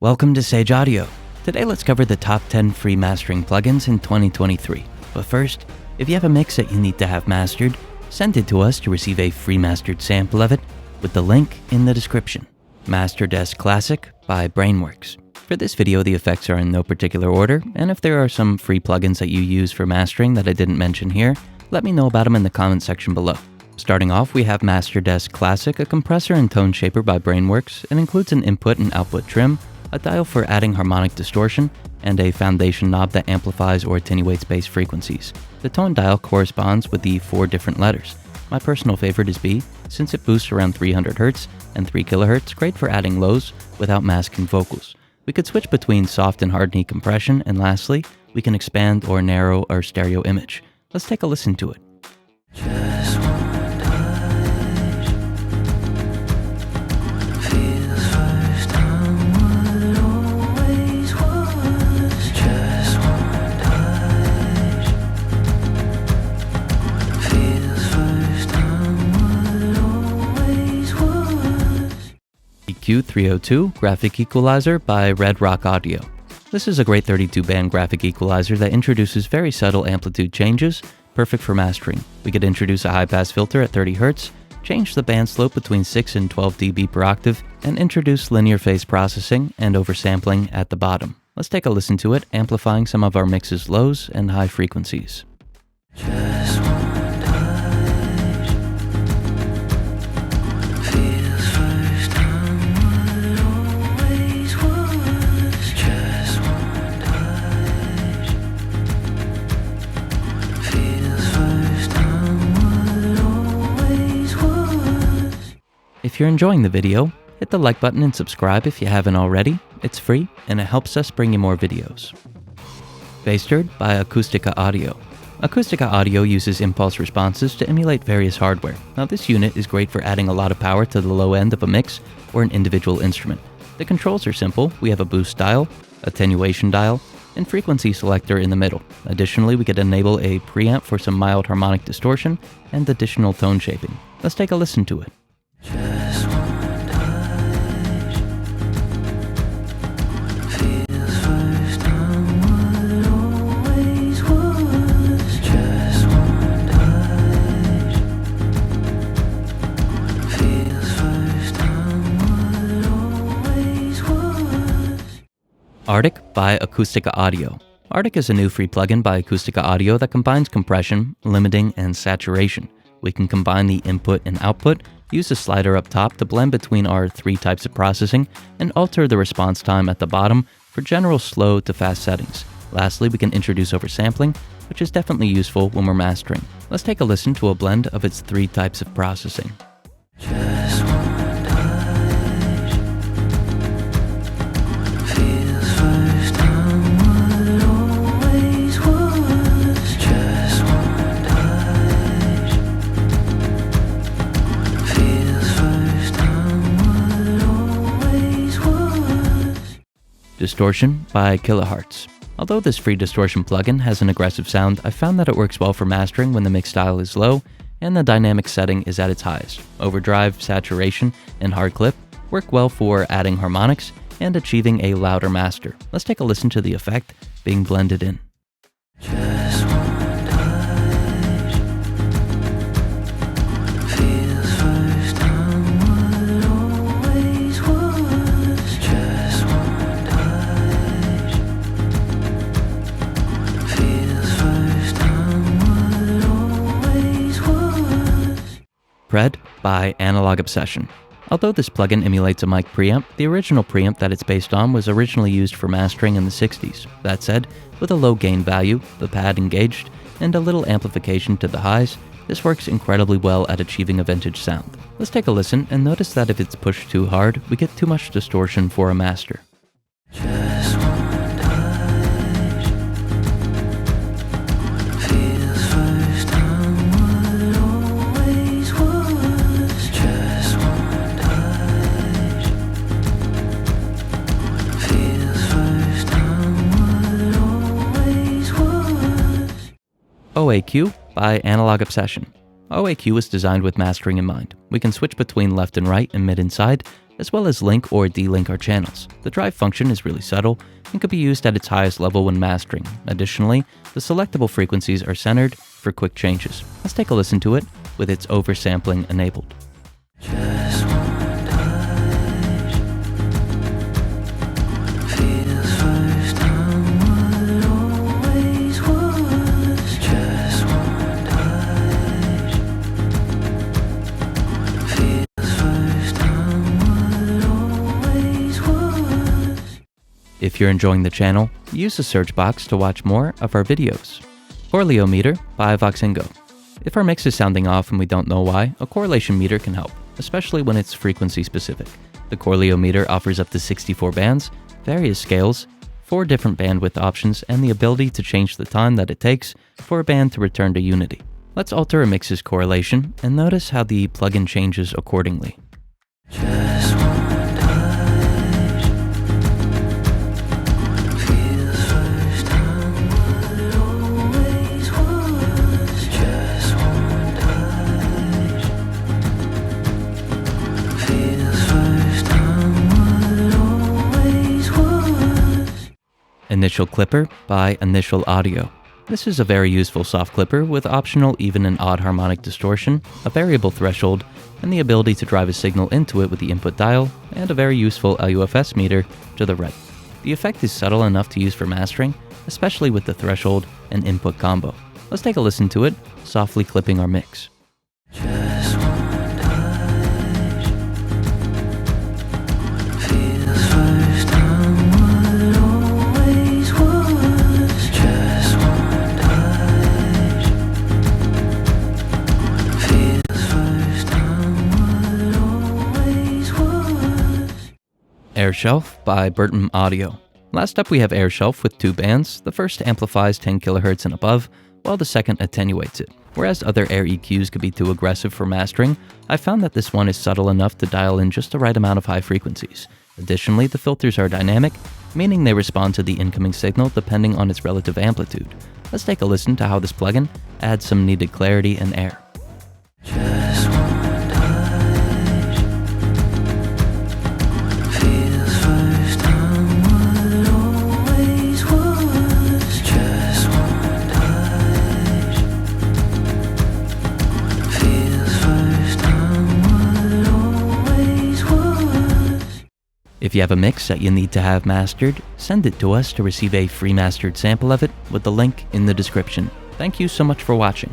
Welcome to Sage Audio. Today let's cover the top 10 free mastering plugins in 2023. But first, if you have a mix that you need to have mastered, send it to us to receive a free mastered sample of it with the link in the description. Masterdesk Classic by Brainworks. For this video, the effects are in no particular order, and if there are some free plugins that you use for mastering that I didn't mention here, let me know about them in the comment section below. Starting off, we have Masterdesk Classic, a compressor and tone shaper by Brainworks. It includes an input and output trim, a dial for adding harmonic distortion, and a foundation knob that amplifies or attenuates bass frequencies. The tone dial corresponds with the 4 different letters. My personal favorite is B, since it boosts around 300 Hz and 3 kHz, great for adding lows without masking vocals. We could switch between soft and hard knee compression, and lastly, we can expand or narrow our stereo image. Let's take a listen to it. Just one touch feels first time what always was. Just one touch feels first time what always was. EQ302 Graphic Equalizer by Red Rock Audio. This is a great 32-band graphic equalizer that introduces very subtle amplitude changes, perfect for mastering. We could introduce a high-pass filter at 30 Hz, change the band slope between 6 and 12 dB per octave, and introduce linear phase processing and oversampling at the bottom. Let's take a listen to it, amplifying some of our mix's lows and high frequencies. Just one touch feels first time what always was. Just one touch feels first time what always was. If you're enjoying the video, hit the like button and subscribe if you haven't already. It's free and it helps us bring you more videos. Bassturd by Acoustica Audio. Acoustica Audio uses impulse responses to emulate various hardware. Now this unit is great for adding a lot of power to the low end of a mix or an individual instrument. The controls are simple. We have a boost dial, attenuation dial, and frequency selector in the middle. Additionally, we could enable a preamp for some mild harmonic distortion and additional tone shaping. Let's take a listen to it. Just one touch feels first time what always was. Just one touch feels first time what always was. Arctic by Acoustica Audio. Arctic is a new free plugin by Acoustica Audio that combines compression, limiting, and saturation. We can combine the input and output, use a slider up top to blend between our 3 types of processing, and alter the response time at the bottom for general slow to fast settings. Lastly, we can introduce oversampling, which is definitely useful when we're mastering. Let's take a listen to a blend of its 3 types of processing. Just one touch feels first time what always was. Just one touch feels first time what always was. Distortion by Kilohertz. Although this free distortion plugin has an aggressive sound, I found that it works well for mastering when the mix style is low and the dynamic setting is at its highest. Overdrive, saturation, and hard clip work well for adding harmonics and achieving a louder master. Let's take a listen to the effect being blended in. Just one touch feels first time what always was. Just one touch feels first time what always was. Pred by Analog Obsession. Although this plugin emulates a mic preamp, the original preamp that it's based on was originally used for mastering in the 60s. That said, with a low gain value, the pad engaged, and a little amplification to the highs, this works incredibly well at achieving a vintage sound. Let's take a listen and notice that if it's pushed too hard, we get too much distortion for a master. Just one touch feels first time what always was. Just one touch feels first time what always was. OAQ by Analog Obsession. OAQ was designed with mastering in mind. We can switch between left and right and mid and side, as well as link or delink our channels. The drive function is really subtle and could be used at its highest level when mastering. Additionally, the selectable frequencies are centered for quick changes. Let's take a listen to it with its oversampling enabled. Just one touch feels first time what always was. Just one touch feels first time what always was. If you're enjoying the channel, use the search box to watch more of our videos. Correlio meter by Voxengo. If our mix is sounding off and we don't know why, a correlation meter can help, especially when it's frequency specific. The Correlio meter offers up to 64 bands, various scales, 4 different bandwidth options, and the ability to change the time that it takes for a band to return to unity. Let's alter a mix's correlation and notice how the plugin changes accordingly. Just one touch feels first time what always was. Just one touch feels first time what always was. Initial Clipper by Initial Audio. This is a very useful soft clipper with optional even and odd harmonic distortion, a variable threshold, and the ability to drive a signal into it with the input dial, and a very useful LUFS meter to the right. The effect is subtle enough to use for mastering, especially with the threshold and input combo. Let's take a listen to it, softly clipping our mix. Just one touch feels first time what always was. Just one touch feels first time what always was. Airshelf by Burton Audio. Last up we have Airshelf with 2 bands. The first amplifies 10 kHz and above, while the second attenuates it. Whereas other Air EQs could be too aggressive for mastering, I found that this one is subtle enough to dial in just the right amount of high frequencies. Additionally, the filters are dynamic, meaning they respond to the incoming signal depending on its relative amplitude. Let's take a listen to how this plugin adds some needed clarity and air. Just one touch feels first time what always was. Just one touch feels first time what always was. If you have a mix that you need to have mastered, send it to us to receive a free mastered sample of it with the link in the description. Thank you so much for watching.